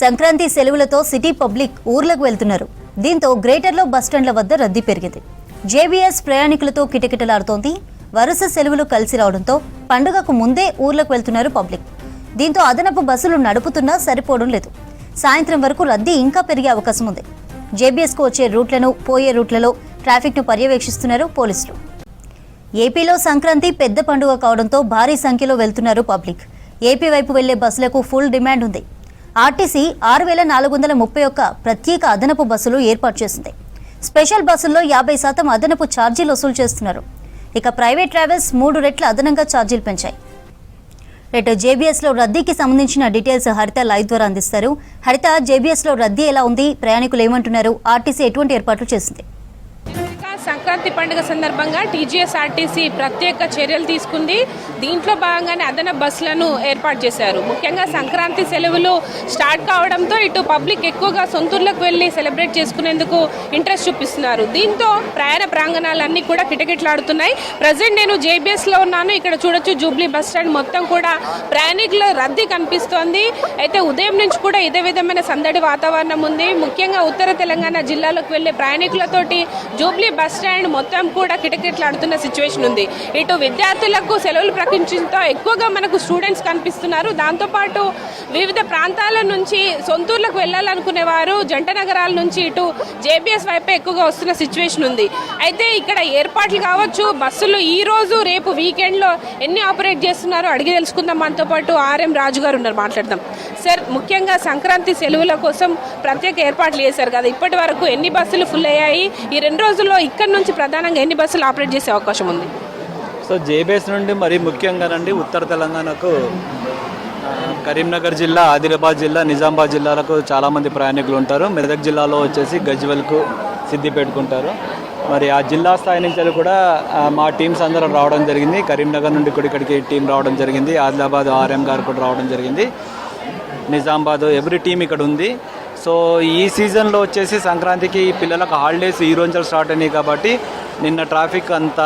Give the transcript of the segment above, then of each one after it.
Sankranti సెలవులతో city public ఊర్లకు వెళ్తున్నారు. దీంతో గ్రేటర్లో బస్టాండ్ల వద్ద రద్దీ పెరిగింది. జేబీఎస్ ప్రయాణికులతో కిటకిటలాడుతోంది. వరుస సెలవులు కలిసి రావడంతో పండుగకు ముందే ఊర్లకు వెళ్తున్నారు పబ్లిక్. దీంతో అదనపు బస్సులు నడుపుతున్నా సరిపోవడం లేదు. సాయంత్రం వరకు రద్దీ ఇంకా పెరిగే అవకాశం ఉంది. జేబీఎస్కు వచ్చే రూట్లను, పోయే రూట్లలో ట్రాఫిక్ను పర్యవేక్షిస్తున్నారు పోలీసులు. ఏపీలో సంక్రాంతి పెద్ద పండుగ కావడంతో భారీ సంఖ్యలో వెళ్తున్నారు పబ్లిక్. ఏపీ వైపు వెళ్లే బస్సులకు ఫుల్ డిమాండ్ ఉంది. ఆర్టీసీ 6,431 ప్రత్యేక అదనపు బస్సులు ఏర్పాటు చేసింది. స్పెషల్ బస్సుల్లో 50% అదనపు ఛార్జీలు వసూలు చేస్తున్నారు. ఇక ప్రైవేట్ ట్రావెల్స్ 3 రెట్ల అదనంగా ఛార్జీలు పెంచాయి. రేటు జేబీఎస్లో రద్దీకి సంబంధించిన డీటెయిల్స్ హరిత లైవ్ ద్వారా అందిస్తారు. హరిత, జేబీఎస్లో రద్దీ ఎలా ఉంది? ప్రయాణికులు ఏమంటున్నారు? ఆర్టీసీ ఎటువంటి ఏర్పాట్లు చేసింది? సంక్రాంతి పండుగ సందర్భంగా టీజీఎస్ఆర్టీసీ ప్రత్యేక చర్యలు తీసుకుంది. దీంట్లో భాగంగానే అదనపు బస్సులను ఏర్పాటు చేశారు. ముఖ్యంగా సంక్రాంతి సెలవులు స్టార్ట్ కావడంతో ఇటు పబ్లిక్ ఎక్కువగా సొంతూర్లకు వెళ్ళి సెలబ్రేట్ చేసుకునేందుకు ఇంట్రెస్ట్ చూపిస్తున్నారు. దీంతో ప్రయాణ ప్రాంగణాలన్నీ కూడా కిటకిటలాడుతున్నాయి. ప్రజెంట్ నేను జేబీఎస్లో ఉన్నాను. ఇక్కడ చూడొచ్చు, జూబ్లీ బస్ స్టాండ్ మొత్తం కూడా ప్రయాణికుల రద్దీ కనిపిస్తోంది. అయితే ఉదయం నుంచి కూడా ఇదే విధమైన సందడి వాతావరణం ఉంది. ముఖ్యంగా ఉత్తర తెలంగాణ జిల్లాలకు వెళ్లే ప్రయాణికులతోటి జూబ్లీ బస్ స్టాండ్ మొత్తం కూడా కిటకిటలాడుతున్న సిచ్యువేషన్ ఉంది. ఇటు విద్యార్థులకు సెలవులు ప్రకటించడంతో ఎక్కువగా మనకు స్టూడెంట్స్ కనిపిస్తున్నారు. దాంతోపాటు వివిధ ప్రాంతాల నుంచి సొంతూర్లకు వెళ్ళాలనుకునే వారు జంట నగరాల నుంచి ఇటు జేబీఎస్ వైపే ఎక్కువగా వస్తున్న సిచ్యువేషన్ ఉంది. అయితే ఇక్కడ ఏర్పాట్లు కావచ్చు, బస్సులు ఈ రోజు రేపు వీకెండ్లో ఎన్ని ఆపరేట్ చేస్తున్నారో అడిగి తెలుసుకుందాం. మనతో పాటు ఆర్ఎం రాజు గారు ఉన్నారు, మాట్లాడదాం. సార్, ముఖ్యంగా సంక్రాంతి సెలవుల కోసం ప్రత్యేక ఏర్పాట్లు చేశారు కదా, ఇప్పటి వరకు ఎన్ని బస్సులు ఫుల్ అయ్యాయి? ఈ 2 రోజుల్లో ఇక్కడ నుంచి ప్రధానంగా ఎన్ని బస్సులు ఆపరేట్ చేసే అవకాశం ఉంది? సో జేబీఎస్ నుండి మరీ ముఖ్యంగానండి ఉత్తర తెలంగాణకు కరీంనగర్ జిల్లా, ఆదిలాబాద్ జిల్లా, నిజామాబాద్ జిల్లాలకు చాలామంది ప్రయాణికులు ఉంటారు. మెదక్ జిల్లాలో వచ్చేసి గజ్వెల్కు, సిద్దిపేటకుంటారు. మరి ఆ జిల్లా స్థాయి నుంచి కూడా మా టీమ్స్ అందరం రావడం జరిగింది. కరీంనగర్ నుండి కూడా ఇక్కడికి టీం రావడం జరిగింది. ఆదిలాబాద్ ఆర్ఎం గారు కూడా రావడం జరిగింది. నిజామాబాద్ ఎవ్రీ టీం ఇక్కడ ఉంది. సో ఈ సీజన్లో వచ్చేసి సంక్రాంతికి పిల్లలకు హాలిడేస్ ఈ రోజు స్టార్ట్ అయినాయి కాబట్టి నిన్న ట్రాఫిక్ అంత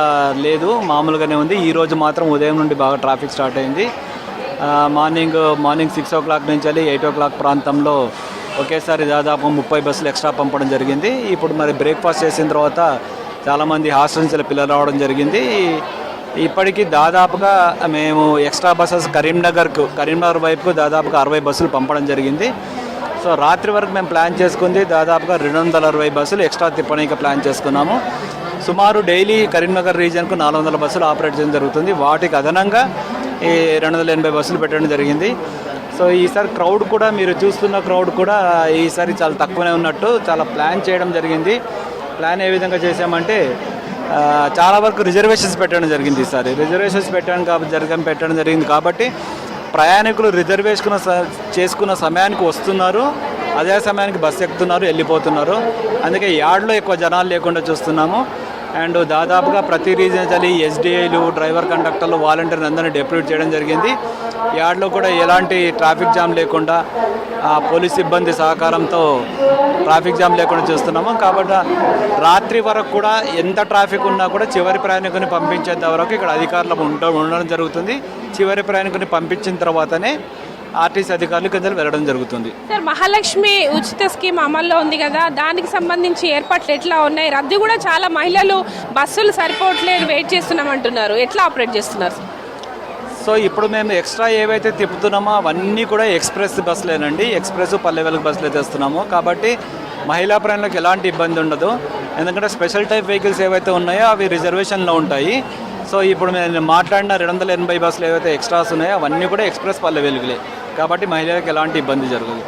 లేదు, మామూలుగానే ఉంది. ఈరోజు మాత్రం ఉదయం నుండి బాగా ట్రాఫిక్ స్టార్ట్ అయింది. మార్నింగ్ 6 o'clock నుంచి 8 o'clock ప్రాంతంలో ఒకేసారి దాదాపు 30 బస్సులు ఎక్స్ట్రా పంపడం జరిగింది. ఇప్పుడు మరి బ్రేక్ఫాస్ట్ చేసిన తర్వాత చాలామంది హాస్టల్ నుంచి పిల్లలు రావడం జరిగింది. ఇప్పటికీ దాదాపుగా మేము ఎక్స్ట్రా బస్సెస్ కరీంనగర్ వైపుకు దాదాపుగా 60 బస్సులు పంపడం జరిగింది. సో రాత్రి వరకు మేము ప్లాన్ చేసుకుంది దాదాపుగా 260 బస్సులు ఎక్స్ట్రా తిప్పడానికి ప్లాన్ చేసుకున్నాము. సుమారు డైలీ కరీంనగర్ రీజియన్కు 400 బస్సులు ఆపరేట్ చేయడం జరుగుతుంది. వాటికి అదనంగా ఈ 280 బస్సులు పెట్టడం జరిగింది. సో ఈసారి క్రౌడ్ కూడా, మీరు చూస్తున్న క్రౌడ్ కూడా ఈసారి చాలా తక్కువనే ఉన్నట్టు చాలా ప్లాన్ చేయడం జరిగింది. ప్లాన్ ఏ విధంగా చేసామంటే చాలా వరకు రిజర్వేషన్స్ పెట్టడం జరిగింది. ఈసారి రిజర్వేషన్స్ పెట్టడం జరిగింది కాబట్టి ప్రయాణికులు రిజర్వేషన్ చేసుకున్న సమయానికి వస్తున్నారు, అదే సమయానికి బస్సు ఎక్కుతున్నారు, వెళ్ళిపోతున్నారు. అందుకే యార్డ్లో ఎక్కువ జనాలు లేకుండా చూస్తున్నాము. అండ్ దాదాపుగా ప్రతి రీజన్ ఎస్డిఐలు, డ్రైవర్, కండక్టర్లు, వాలంటీర్లు అందరినీ డెప్యూట్ చేయడం జరిగింది. యార్డ్లో కూడా ఎలాంటి ట్రాఫిక్ జామ్ లేకుండా పోలీస్ సిబ్బంది సహకారంతో ట్రాఫిక్ జామ్ లేకుండా చూస్తున్నాము. కాబట్టి రాత్రి వరకు కూడా ఎంత ట్రాఫిక్ ఉన్నా కూడా చివరి ప్రయాణికుని పంపించేంత వరకు ఇక్కడ అధికారులు ఉండడం జరుగుతుంది. చివరి ప్రయాణికుని పంపించిన తర్వాతనే ఆర్టీసీ అధికారులు కింద వెళ్ళడం జరుగుతుంది. సార్, మహాలక్ష్మి ఉచిత స్కీమ్ అమల్లో ఉంది కదా, దానికి సంబంధించి ఏర్పాట్లు ఎట్లా ఉన్నాయి? రద్దీ కూడా చాలా, మహిళలు బస్సులు సరిపోవట్లేదు, వెయిట్ చేస్తున్నామంటున్నారు. ఎట్లా ఆపరేట్ చేస్తున్నారు? సో ఇప్పుడు మేము ఎక్స్ట్రా ఏవైతే తిప్పుతున్నామో అవన్నీ కూడా ఎక్స్ప్రెస్ బస్సులేనండి. ఎక్స్ప్రెస్ పల్లె వెలుగు బస్సులే తెస్తున్నాము. కాబట్టి మహిళా ప్రయాణికులకు ఎలాంటి ఇబ్బంది ఉండదు. ఎందుకంటే స్పెషల్ టైప్ వెహికల్స్ ఏవైతే ఉన్నాయో అవి రిజర్వేషన్లో ఉంటాయి. సో ఇప్పుడు నేను మాట్లాడిన 280 బస్సులు ఏవైతే ఎక్స్ట్రాస్ ఉన్నాయో అవన్నీ కూడా ఎక్స్ప్రెస్ పల్లె వెలుగులే. కాబట్టి మహిళలకు ఎలాంటి ఇబ్బంది జరగదు.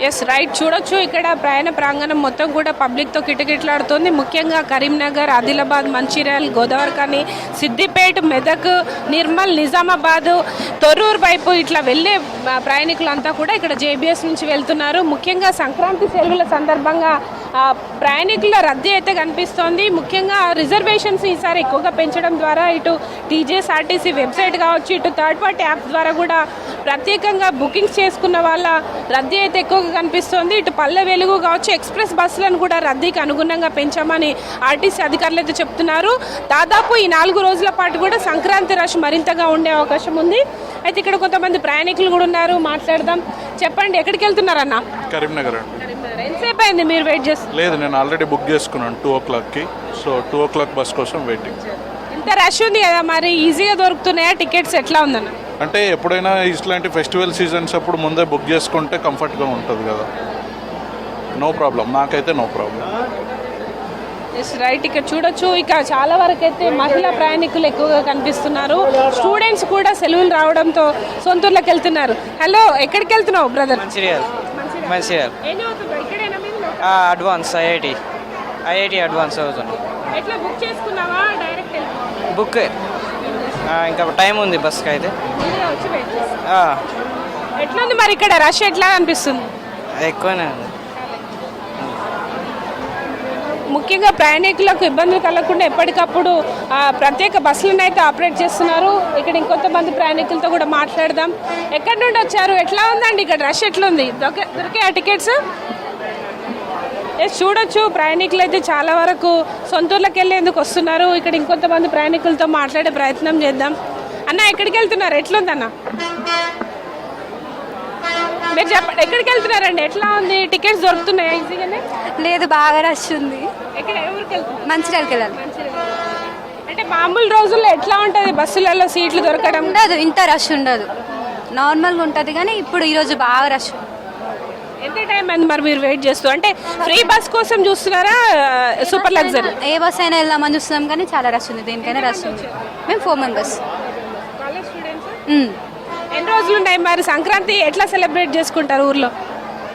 Yes, right. చూడొచ్చు, ఇక్కడ ప్రయాణ ప్రాంగణం మొత్తం కూడా పబ్లిక్తో కిటకిటలాడుతుంది. ముఖ్యంగా కరీంనగర్, ఆదిలాబాద్, మంచిర్యాల, గోదావరిఖని, సిద్దిపేట, మెదక్, నిర్మల్, నిజామాబాద్, తొర్రూరు వైపు ఇట్లా వెళ్ళే ప్రయాణికులంతా కూడా ఇక్కడ జేబీఎస్ నుంచి వెళ్తున్నారు. ముఖ్యంగా సంక్రాంతి సెలవుల సందర్భంగా ప్రయాణికుల రద్దీ అయితే కనిపిస్తోంది. ముఖ్యంగా రిజర్వేషన్స్ ఈసారి ఎక్కువగా పెంచడం ద్వారా ఇటు టీజీఎస్ఆర్టీసీ వెబ్సైట్ కావచ్చు, ఇటు థర్డ్ పార్టీ యాప్ ద్వారా కూడా ప్రత్యేకంగా బుకింగ్స్ చేసుకున్న వాళ్ళ రద్దీ అయితే ఎక్కువగా కనిపిస్తోంది. ఇటు పల్లె వెలుగు కావచ్చు, ఎక్స్ప్రెస్ బస్సులను కూడా రద్దీకి అనుగుణంగా పెంచామని ఆర్టీసీ అధికారులు అయితే చెప్తున్నారు. దాదాపు ఈ 4 రోజుల పాటు కూడా సంక్రాంతి రష్ మరింతగా ఉండే అవకాశం ఉంది. అయితే ఇక్కడ కొంతమంది ప్రయాణికులు కూడా ఉన్నారు, మాట్లాడదాం. చెప్పండి, ఎక్కడికి వెళ్తున్నారన్న? కరీంనగర్ అండి. ఎంతసేపు అయింది మీరు వెయిట్ చేస్తున్నారు? లేదు, నేను ఆల్రెడీ బుక్ చేసుకున్నాను 2 o'clockకి. సో 2 o'clock బస్ కోసం వెయిటింగ్. ఇంత రష్ ఉంది కదా, మరి ఈజీగా దొరుకుతున్నాయా టికెట్స్? ఎట్లా ఉందన్న? అంటే ఎప్పుడైనా ఇట్లాంటి ఫెస్టివల్ సీజన్స్ అప్పుడు ముందే బుక్ చేసుకుంటే కంఫర్ట్గా ఉంటుంది కదా. నో ప్రాబ్లం, నాకైతే నో ప్రాబ్లం. ఎస్ రైట్, ఇక్కడ చూడొచ్చు. ఇక చాలా వరకు అయితే మహిళా ప్రయాణికులు ఎక్కువగా కనిపిస్తున్నారు. స్టూడెంట్స్ కూడా సెలవులు రావడంతో సొంతూర్లోకి వెళ్తున్నారు. హలో, ఎక్కడికి వెళ్తున్నావు బ్రదర్? మంచిర్యాల. ఏం చదువుతున్నావు? ఇక్కడేనా మీరు? అడ్వాన్స్ ఐఐటి అడ్వాన్స్ చదువుతున్నా. ఎట్లా బుక్ చేసుకున్నావా? డైరెక్ట్ వెళ్తున్నావా? బుక్ ఇంకా టైం ఉంది బస్కి అయితే. ముందుగా వచ్చి వెయిట్ చేస్తా. ఎట్లా ఉంది మరి ఇక్కడ రష్ ఎట్లా అనిపిస్తుంది? ఎక్కువనే ఉంది. ముఖ్యంగా ప్రయాణికులకు ఇబ్బందులు కలగకుండా ఎప్పటికప్పుడు ప్రత్యేక బస్సులను అయితే ఆపరేట్ చేస్తున్నారు. ఇక్కడ ఇంకొంతమంది ప్రయాణికులతో కూడా మాట్లాడదాం. ఎక్కడి నుండి వచ్చారు? ఎట్లా ఉందండి ఇక్కడ రష్? ఎట్లుంది? దొరికే ఆ టికెట్స్? చూడొచ్చు, ప్రయాణికులు అయితే చాలా వరకు సొంతూర్లకు వెళ్ళేందుకు వస్తున్నారు. ఇక్కడ ఇంకొంతమంది ప్రయాణికులతో మాట్లాడే ప్రయత్నం చేద్దాం. అన్న, ఎక్కడికి వెళ్తున్నారు? ఎట్లుందన్న? మీరు చెప్పండి, ఎక్కడికి వెళ్తున్నారండి? ఎట్లా ఉంది? టికెట్స్ దొరుకుతున్నాయా ఈజీగానే? లేదు, బాగా రష్ ఉంది. ఎక్కడ, ఎవరికి వెళ్తున్నారు? మంచిర్యాలకి వెళ్ళాలి. అంటే మామూలు రోజుల్లో ఎట్లా ఉంటుంది బస్సులలో సీట్లు దొరకడం? ఉండదు, ఇంత రష్ ఉండదు, నార్మల్గా ఉంటుంది. కానీ ఇప్పుడు ఈరోజు బాగా రష్. ఎంత టైం అయింది మరి మీరు వెయిట్ చేస్తూ? అంటే ఫ్రీ బస్ కోసం చూస్తున్నారా, సూపర్ లగ్జరీ? ఏ బస్ అయినా వెళ్దామని చూస్తున్నాం, కానీ చాలా రష్ ఉంది. దేనికైనా రష్ ఉంది. మేము 4 members. ఎన్ని రోజులు ఉన్నాయి మరి? సంక్రాంతి ఎట్లా సెలబ్రేట్ చేసుకుంటారు ఊర్లో?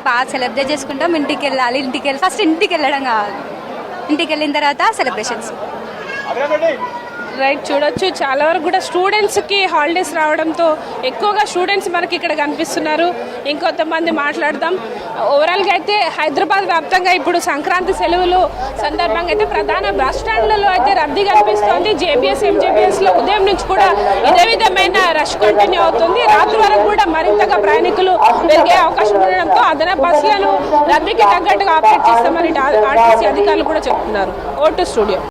బాగా సెలబ్రేట్ చేసుకుంటాం. ఇంటికి వెళ్ళాలి. ఫస్ట్ ఇంటికి వెళ్ళడం కావాలి. ఇంటికి వెళ్ళిన తర్వాత సెలబ్రేషన్స్. రైట్, చూడొచ్చు. చాలా వరకు కూడా స్టూడెంట్స్కి హాలిడేస్ రావడంతో ఎక్కువగా స్టూడెంట్స్ మనకి ఇక్కడ కనిపిస్తున్నారు. ఇంకొంతమంది మాట్లాడదాం. ఓవరాల్గా అయితే హైదరాబాద్ వ్యాప్తంగా ఇప్పుడు సంక్రాంతి సెలవులు సందర్భంగా అయితే ప్రధాన బస్ స్టాండ్లలో అయితే రద్దీ కనిపిస్తోంది. జేబీఎస్, ఎంజేబీఎస్లో ఉదయం నుంచి కూడా ఇదే విధమైన రష్ కంటిన్యూ అవుతుంది. రాత్రి వరకు కూడా మరింతగా ప్రయాణికులు పెరిగే అవకాశం ఉండడంతో అదనపు బస్సులను రద్దీకి తగ్గట్టుగా ఆపరేట్ చేస్తామని ఆర్టీసీ అధికారులు కూడా చెప్తున్నారు. Vote studio.